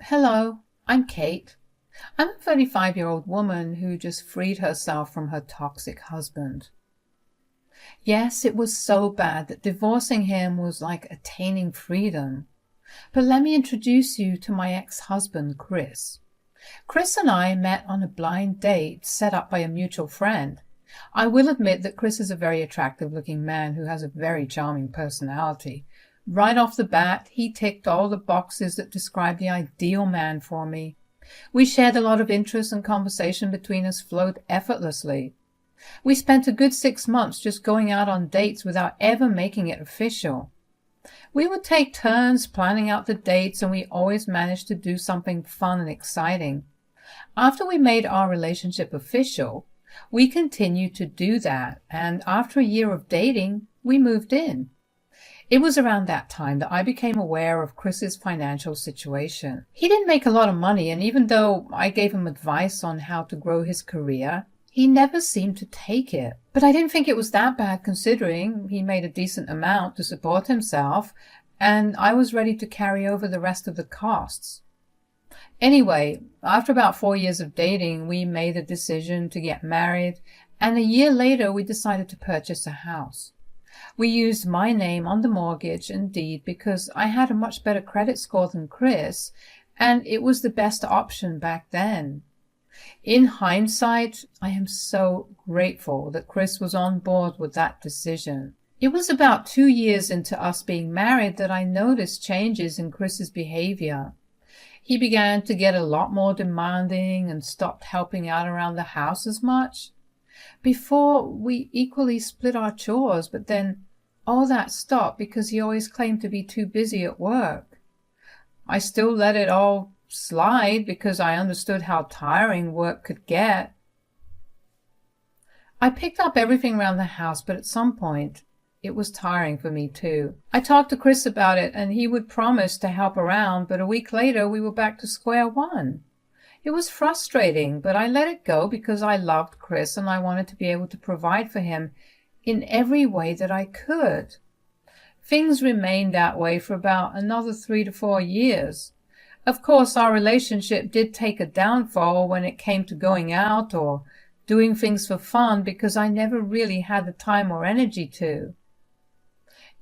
Hello, I'm Kate. I'm a 35-year-old woman who just freed herself from her toxic husband. Yes, it was so bad that divorcing him was like attaining freedom. But let me introduce you to my ex-husband, Chris. Chris and I met on a blind date set up by a mutual friend. I will admit that Chris is a very attractive-looking man who has a very charming personality. Right off the bat, he ticked all the boxes that describe the ideal man for me. We shared a lot of interest, and conversation between us flowed effortlessly. We spent a good 6 months just going out on dates without ever making it official. We would take turns planning out the dates, and we always managed to do something fun and exciting. After we made our relationship official, we continued to do that, and after a year of dating, we moved in. It was around that time that I became aware of Chris's financial situation. He didn't make a lot of money, and even though I gave him advice on how to grow his career, he never seemed to take it. But I didn't think it was that bad, considering he made a decent amount to support himself, and I was ready to carry over the rest of the costs. Anyway, after about 4 years of dating, we made a decision to get married, and a year later we decided to purchase a house. We used my name on the mortgage and deed because I had a much better credit score than Chris, and it was the best option back then. In hindsight, I am so grateful that Chris was on board with that decision. It was about 2 years into us being married that I noticed changes in Chris's behavior. He began to get a lot more demanding and stopped helping out around the house as much. Before, we equally split our chores, but then all that stopped because he always claimed to be too busy at work. I still let it all slide because I understood how tiring work could get. I picked up everything around the house, but at some point it was tiring for me too. I talked to Chris about it, and he would promise to help around, but a week later we were back to square one. It was frustrating, but I let it go because I loved Chris and I wanted to be able to provide for him in every way that I could. Things remained that way for about another 3 to 4 years. Of course, our relationship did take a downfall when it came to going out or doing things for fun because I never really had the time or energy to.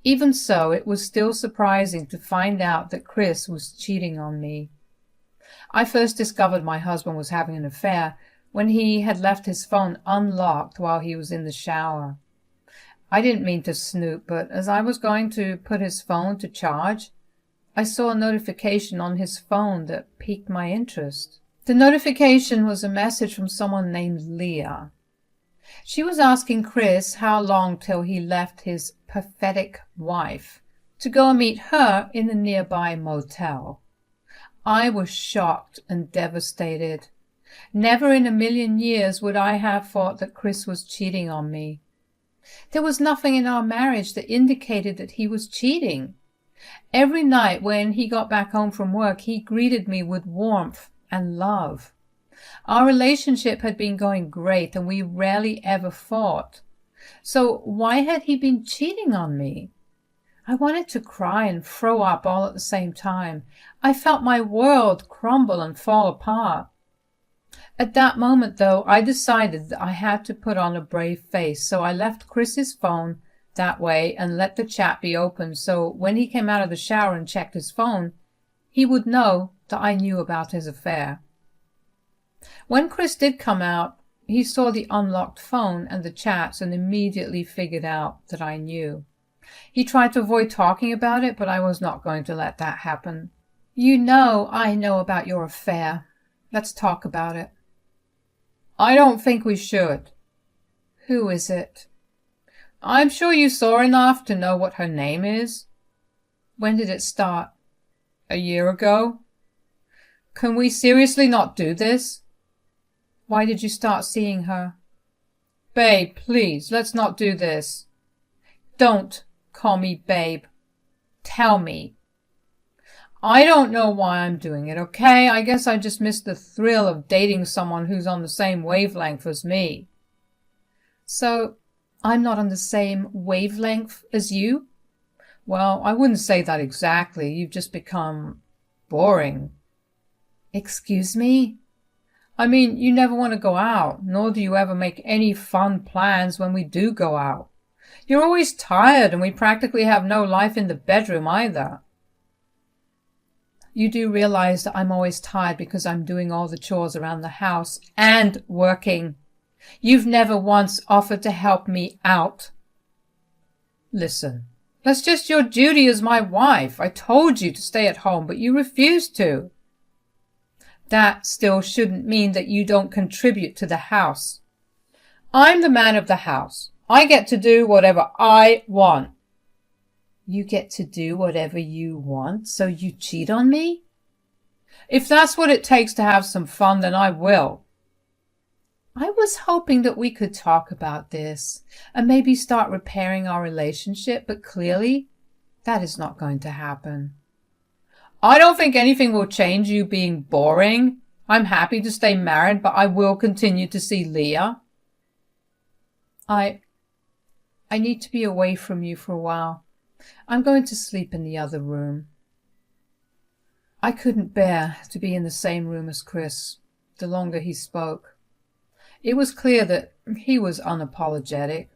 Even so, it was still surprising to find out that Chris was cheating on me. I first discovered my husband was having an affair when he had left his phone unlocked while he was in the shower. I didn't mean to snoop, but as I was going to put his phone to charge, I saw a notification on his phone that piqued my interest. The notification was a message from someone named Leah. She was asking Chris how long till he left his pathetic wife to go and meet her in a nearby motel. I was shocked and devastated. Never in a million years would I have thought that Chris was cheating on me. There was nothing in our marriage that indicated that he was cheating. Every night when he got back home from work, he greeted me with warmth and love. Our relationship had been going great, and we rarely ever fought. So why had he been cheating on me? I wanted to cry and throw up all at the same time. I felt my world crumble and fall apart. At that moment, though, I decided that I had to put on a brave face, so I left Chris's phone that way and let the chat be open, so when he came out of the shower and checked his phone, he would know that I knew about his affair. When Chris did come out, he saw the unlocked phone and the chats and immediately figured out that I knew. He tried to avoid talking about it, but I was not going to let that happen. You know I know about your affair. Let's talk about it. I don't think we should. Who is it? I'm sure you saw enough to know what her name is. When did it start? A year ago? Can we seriously not do this? Why did you start seeing her? Babe, please, let's not do this. Don't call me babe. Tell me. I don't know why I'm doing it, okay? I guess I just missed the thrill of dating someone who's on the same wavelength as me. So, I'm not on the same wavelength as you? Well, I wouldn't say that exactly. You've just become boring. Excuse me? I mean, you never want to go out, nor do you ever make any fun plans when we do go out. You're always tired, and we practically have no life in the bedroom either. You do realize that I'm always tired because I'm doing all the chores around the house and working. You've never once offered to help me out. Listen, that's just your duty as my wife. I told you to stay at home, but you refused to. That still shouldn't mean that you don't contribute to the house. I'm the man of the house. I get to do whatever I want. You get to do whatever you want, so you cheat on me? If that's what it takes to have some fun, then I will. I was hoping that we could talk about this and maybe start repairing our relationship, but clearly that is not going to happen. I don't think anything will change you being boring. I'm happy to stay married, but I will continue to see Leah. I need to be away from you for a while. I'm going to sleep in the other room. I couldn't bear to be in the same room as Chris the longer he spoke. It was clear that he was unapologetic.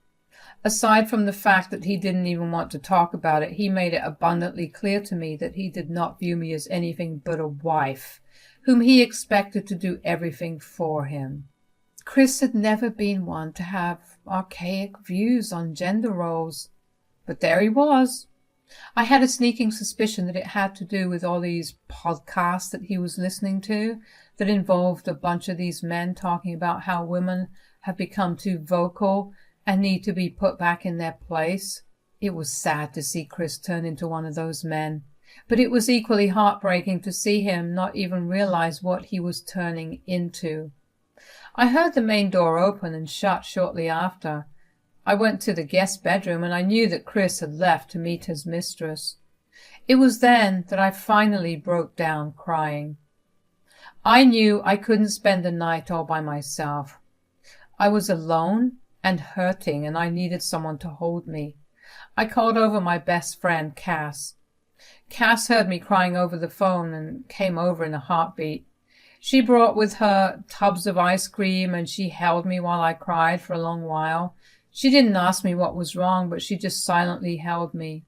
Aside from the fact that he didn't even want to talk about it, he made it abundantly clear to me that he did not view me as anything but a wife, whom he expected to do everything for him. Chris had never been one to have archaic views on gender roles, but there he was. I had a sneaking suspicion that it had to do with all these podcasts that he was listening to that involved a bunch of these men talking about how women have become too vocal and need to be put back in their place. It was sad to see Chris turn into one of those men, but it was equally heartbreaking to see him not even realize what he was turning into. I heard the main door open and shut shortly after. I went to the guest bedroom and I knew that Chris had left to meet his mistress. It was then that I finally broke down crying. I knew I couldn't spend the night all by myself. I was alone and hurting, and I needed someone to hold me. I called over my best friend, Cass. Cass heard me crying over the phone and came over in a heartbeat. She brought with her tubs of ice cream, and she held me while I cried for a long while. She didn't ask me what was wrong, but she just silently held me.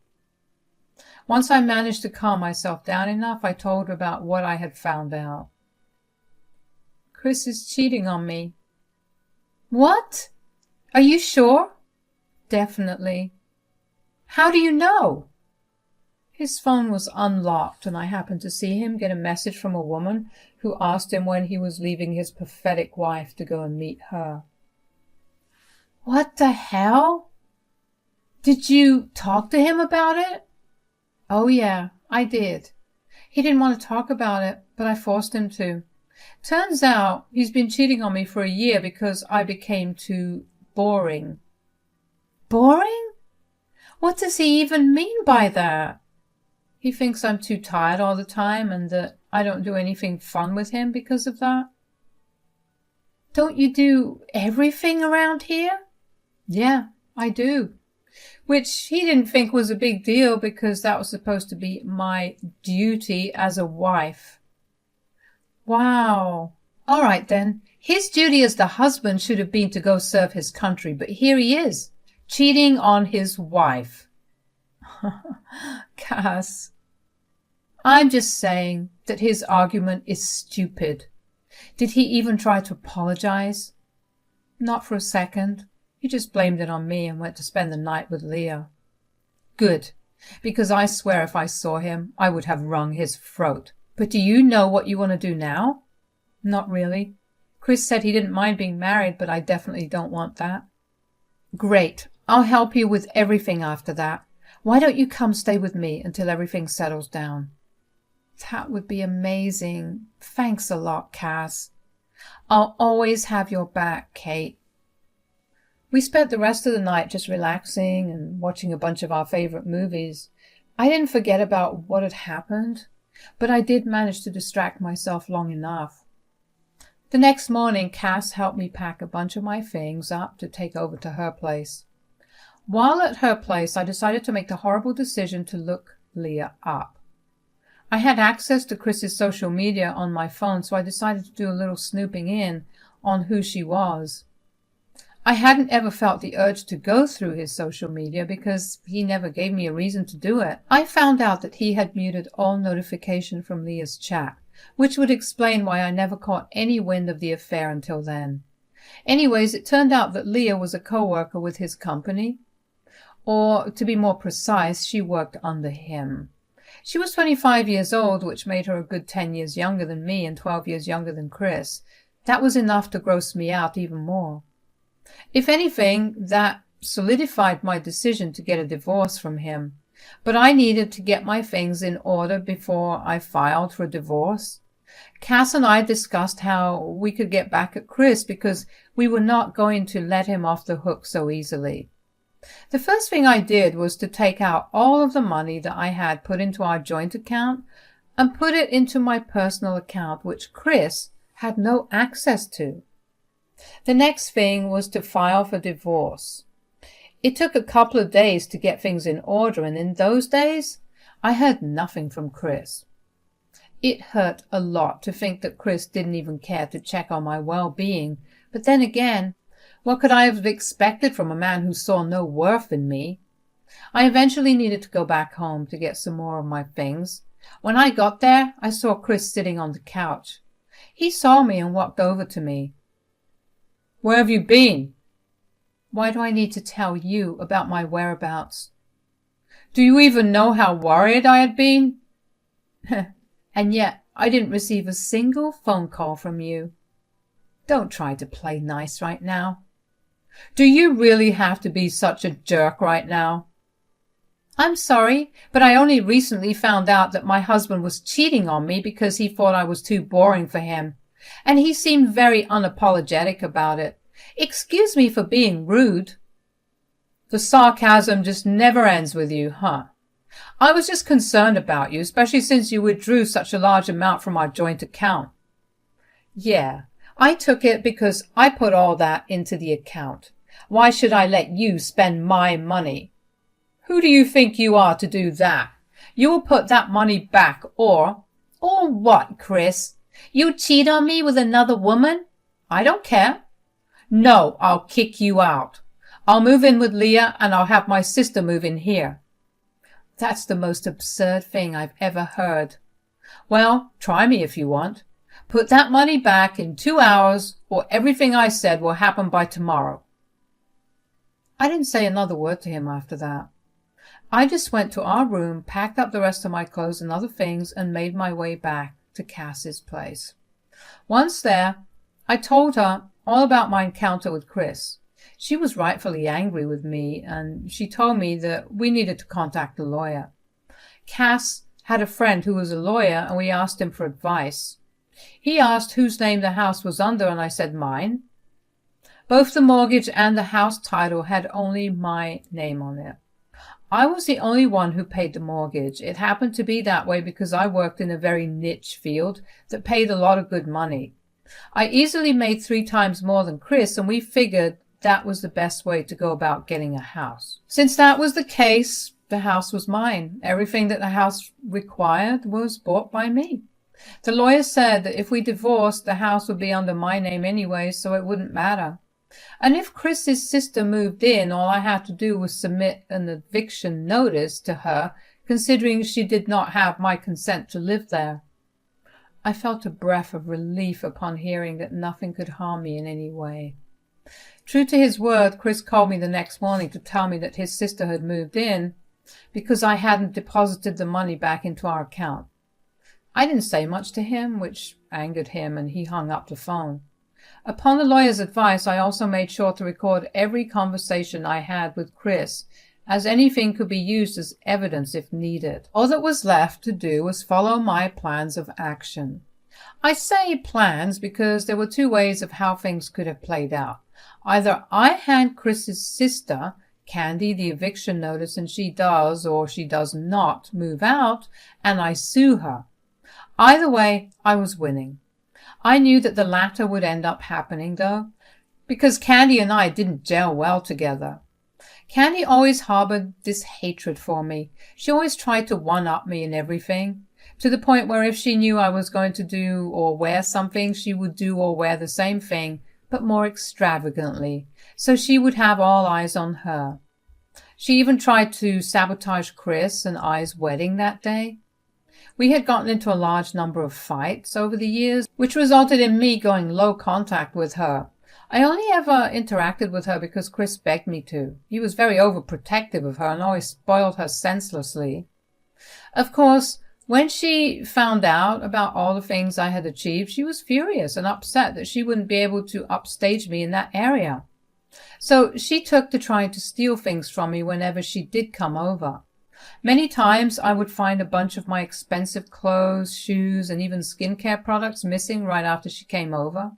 Once I managed to calm myself down enough, I told her about what I had found out. Chris is cheating on me. What? Are you sure? Definitely. How do you know? His phone was unlocked, and I happened to see him get a message from a woman who asked him when he was leaving his pathetic wife to go and meet her. What the hell? Did you talk to him about it? Oh yeah, I did. He didn't want to talk about it, but I forced him to. Turns out he's been cheating on me for a year because I became too boring. Boring? What does he even mean by that? He thinks I'm too tired all the time and that I don't do anything fun with him because of that. Don't you do everything around here? Yeah, I do. Which he didn't think was a big deal because that was supposed to be my duty as a wife. Wow. All right then. His duty as the husband should have been to go serve his country, but here he is, cheating on his wife. Cass, I'm just saying that his argument is stupid. Did he even try to apologize? Not for a second. He just blamed it on me and went to spend the night with Leah. Good, because I swear if I saw him, I would have wrung his throat. But do you know what you want to do now? Not really. Chris said he didn't mind being married, but I definitely don't want that. Great. I'll help you with everything after that. Why don't you come stay with me until everything settles down? That would be amazing. Thanks a lot, Cass. I'll always have your back, Kate. We spent the rest of the night just relaxing and watching a bunch of our favorite movies. I didn't forget about what had happened, but I did manage to distract myself long enough. The next morning, Cass helped me pack a bunch of my things up to take over to her place. While at her place, I decided to make the horrible decision to look Leah up. I had access to Chris's social media on my phone, so I decided to do a little snooping in on who she was. I hadn't ever felt the urge to go through his social media because he never gave me a reason to do it. I found out that he had muted all notification from Leah's chat, which would explain why I never caught any wind of the affair until then. Anyways, it turned out that Leah was a co-worker with his company. Or, to be more precise, she worked under him. She was 25 years old, which made her a good 10 years younger than me and 12 years younger than Chris. That was enough to gross me out even more. If anything, that solidified my decision to get a divorce from him. But I needed to get my things in order before I filed for a divorce. Cass and I discussed how we could get back at Chris because we were not going to let him off the hook so easily. The first thing I did was to take out all of the money that I had put into our joint account and put it into my personal account, which Chris had no access to. The next thing was to file for divorce. It took a couple of days to get things in order, and in those days, I heard nothing from Chris. It hurt a lot to think that Chris didn't even care to check on my well-being, but then again, what could I have expected from a man who saw no worth in me? I eventually needed to go back home to get some more of my things. When I got there, I saw Chris sitting on the couch. He saw me and walked over to me. "Where have you been?" "Why do I need to tell you about my whereabouts?" "Do you even know how worried I had been?" "And yet I didn't receive a single phone call from you. Don't try to play nice right now." "Do you really have to be such a jerk right now?" "I'm sorry, but I only recently found out that my husband was cheating on me because he thought I was too boring for him, and he seemed very unapologetic about it. Excuse me for being rude." "The sarcasm just never ends with you, huh? I was just concerned about you, especially since you withdrew such a large amount from our joint account." "Yeah, I took it because I put all that into the account. Why should I let you spend my money?" "Who do you think you are to do that? You will put that money back or—" "Or what, Chris? You cheat on me with another woman? I don't care." "No, I'll kick you out. I'll move in with Leah and I'll have my sister move in here." "That's the most absurd thing I've ever heard." "Well, try me if you want. Put that money back in 2 hours or everything I said will happen by tomorrow." I didn't say another word to him after that. I just went to our room, packed up the rest of my clothes and other things, and made my way back to Cass's place. Once there, I told her all about my encounter with Chris. She was rightfully angry with me, and she told me that we needed to contact a lawyer. Cass had a friend who was a lawyer, and we asked him for advice. He asked whose name the house was under, and I said mine. Both the mortgage and the house title had only my name on it. I was the only one who paid the mortgage. It happened to be that way because I worked in a very niche field that paid a lot of good money. I easily made 3 times more than Chris, and we figured that was the best way to go about getting a house. Since that was the case, the house was mine. Everything that the house required was bought by me. The lawyer said that if we divorced, the house would be under my name anyway, so it wouldn't matter. And if Chris's sister moved in, all I had to do was submit an eviction notice to her, considering she did not have my consent to live there. I felt a breath of relief upon hearing that nothing could harm me in any way. True to his word, Chris called me the next morning to tell me that his sister had moved in because I hadn't deposited the money back into our account. I didn't say much to him, which angered him, and he hung up the phone. Upon the lawyer's advice, I also made sure to record every conversation I had with Chris, as anything could be used as evidence if needed. All that was left to do was follow my plans of action. I say plans because there were 2 ways of how things could have played out. Either I hand Chris's sister, Candy, the eviction notice, and she does or she does not move out, and I sue her. Either way, I was winning. I knew that the latter would end up happening, though, because Candy and I didn't gel well together. Candy always harbored this hatred for me. She always tried to one-up me in everything. to the point where if she knew I was going to do or wear something, she would do or wear the same thing, but more extravagantly, so she would have all eyes on her. She even tried to sabotage Chris and I's wedding that day. We had gotten into a large number of fights over the years, which resulted in me going low contact with her. I only ever interacted with her because Chris begged me to. He was very overprotective of her and always spoiled her senselessly. Of course, when she found out about all the things I had achieved, she was furious and upset that she wouldn't be able to upstage me in that area. So she took to trying to steal things from me whenever she did come over. Many times I would find a bunch of my expensive clothes, shoes, and even skincare products missing right after she came over.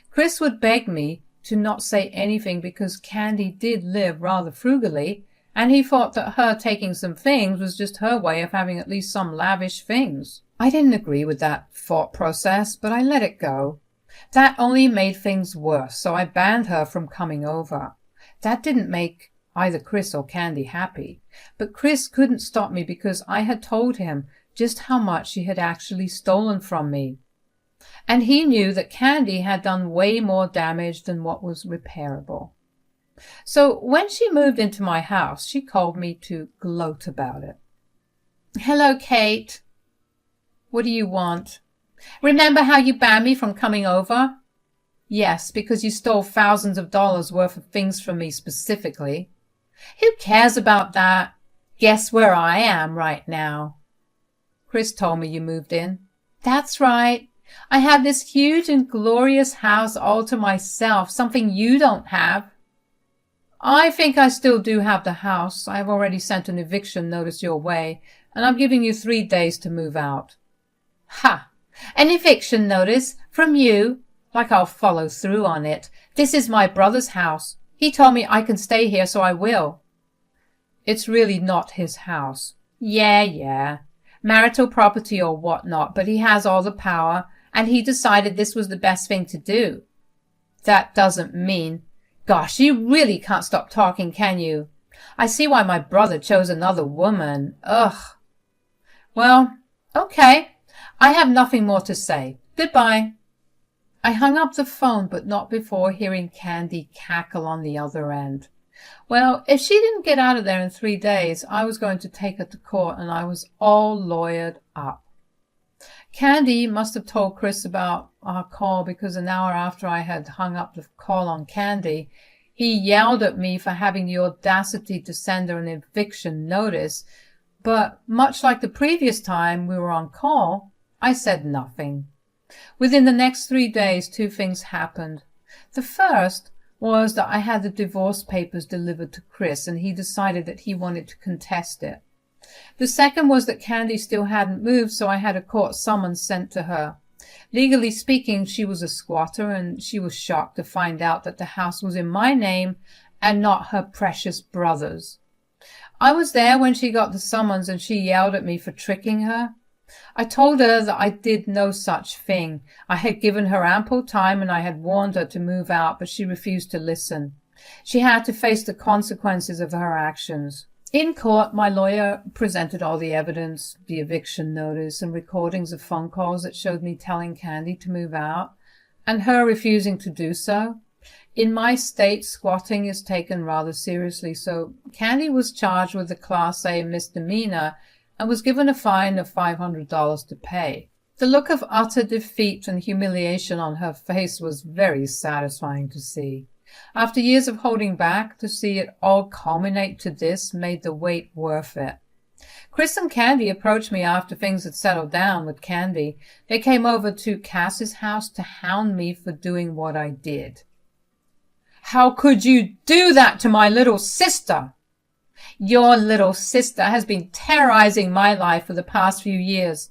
Chris would beg me to not say anything because Candy did live rather frugally, and he thought that her taking some things was just her way of having at least some lavish things. I didn't agree with that thought process, but I let it go. That only made things worse, so I banned her from coming over. That didn't make either Chris or Candy happy, but Chris couldn't stop me because I had told him just how much she had actually stolen from me. And he knew that Candy had done way more damage than what was repairable. So when she moved into my house, she called me to gloat about it. "Hello, Kate. What do you want? Remember how you banned me from coming over?" "Yes, because you stole thousands of dollars worth of things from me specifically." "Who cares about that? Guess where I am right now?" "Chris told me you moved in." "That's right. I have this huge and glorious house all to myself, something you don't have." "I think I still do have the house. I have already sent an eviction notice your way, and I'm giving you 3 days to move out." "Ha! An eviction notice? From you? Like I'll follow through on it. This is my brother's house. He told me I can stay here, so I will." "It's really not his house." Yeah. Marital property or whatnot, but he has all the power, and he decided this was the best thing to do." "That doesn't mean—" "Gosh, you really can't stop talking, can you? I see why my brother chose another woman. Ugh." "Well, okay. I have nothing more to say. Goodbye." I hung up the phone, but not before hearing Candy cackle on the other end. Well, if she didn't get out of there in 3 days, I was going to take her to court, and I was all lawyered up. Candy must have told Chris about our call because an hour after I had hung up the call on Candy, he yelled at me for having the audacity to send her an eviction notice. But much like the previous time we were on call, I said nothing. Within the next 3 days, 2 things happened. The first was that I had the divorce papers delivered to Chris, and he decided that he wanted to contest it. The second was that Candy still hadn't moved, so I had a court summons sent to her. Legally speaking, she was a squatter, and she was shocked to find out that the house was in my name and not her precious brother's. I was there when she got the summons, and she yelled at me for tricking her. I told her that I did no such thing. I had given her ample time, and I had warned her to move out, but she refused to listen. She had to face the consequences of her actions. In court, my lawyer presented all the evidence, the eviction notice, and recordings of phone calls that showed me telling Candy to move out, and her refusing to do so. In my state, squatting is taken rather seriously, so Candy was charged with a Class A misdemeanor and was given a fine of $500 to pay. The look of utter defeat and humiliation on her face was very satisfying to see. After years of holding back, to see it all culminate to this made the wait worth it. Chris and Candy approached me after things had settled down with Candy. They came over to Cass's house to hound me for doing what I did. "How could you do that to my little sister?" "Your little sister has been terrorizing my life for the past few years,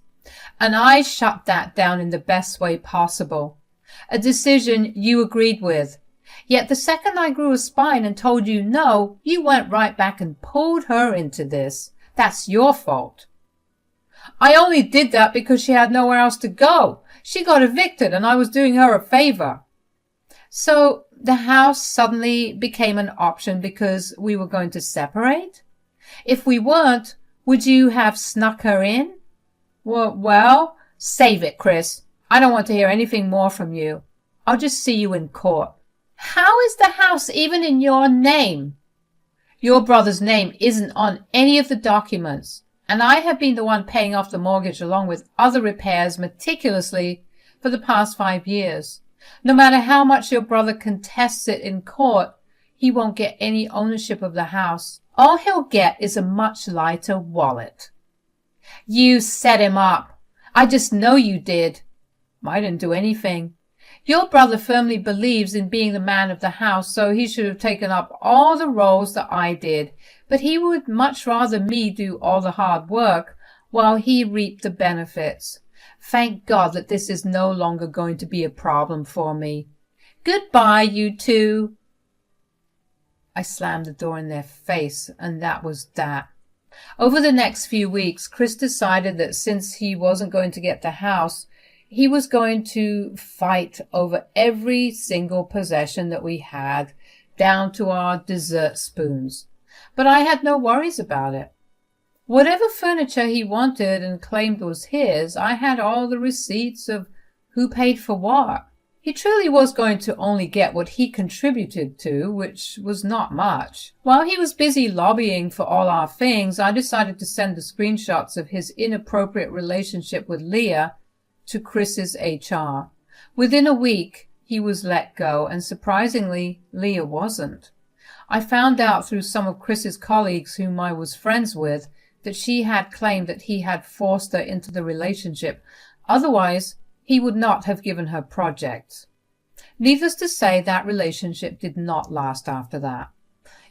and I shut that down in the best way possible. A decision you agreed with. Yet the second I grew a spine and told you no, you went right back and pulled her into this. That's your fault." "I only did that because she had nowhere else to go. She got evicted and I was doing her a favor." "So the house suddenly became an option because we were going to separate? If we weren't, would you have snuck her in?" Well, save it, Chris. I don't want to hear anything more from you. I'll just see you in court. How is the house even in your name? Your brother's name isn't on any of the documents, and I have been the one paying off the mortgage along with other repairs meticulously for the past 5 years. No matter how much your brother contests it in court, he won't get any ownership of the house. All he'll get is a much lighter wallet. You set him up. I just know you did. I didn't do anything. Your brother firmly believes in being the man of the house, so he should have taken up all the roles that I did, but he would much rather me do all the hard work while he reaped the benefits. Thank God that this is no longer going to be a problem for me. Goodbye, you two. I slammed the door in their face, and that was that. Over the next few weeks, Chris decided that since he wasn't going to get the house, he was going to fight over every single possession that we had, down to our dessert spoons. But I had no worries about it. Whatever furniture he wanted and claimed was his, I had all the receipts of who paid for what. He truly was going to only get what he contributed to, which was not much. While he was busy lobbying for all our things, I decided to send the screenshots of his inappropriate relationship with Leah to Chris's HR. Within a week, he was let go, and surprisingly, Leah wasn't. I found out through some of Chris's colleagues whom I was friends with that she had claimed that he had forced her into the relationship. Otherwise, he would not have given her projects. Needless to say, that relationship did not last after that.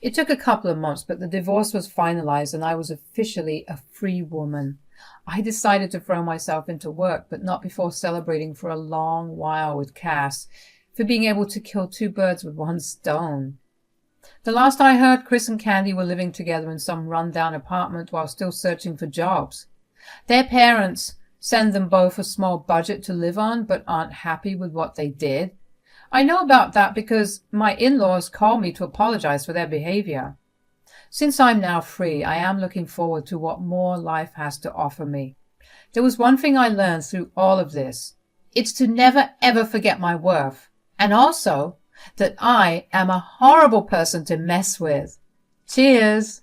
It took a couple of months, but the divorce was finalized and I was officially a free woman. I decided to throw myself into work, but not before celebrating for a long while with Cass for being able to kill 2 birds with 1 stone. The last I heard, Chris and Candy were living together in some run-down apartment while still searching for jobs. Their parents send them both a small budget to live on, but aren't happy with what they did. I know about that because my in-laws called me to apologize for their behavior. Since I'm now free, I am looking forward to what more life has to offer me. There was one thing I learned through all of this. It's to never ever forget my worth, and also that I am a horrible person to mess with. Cheers!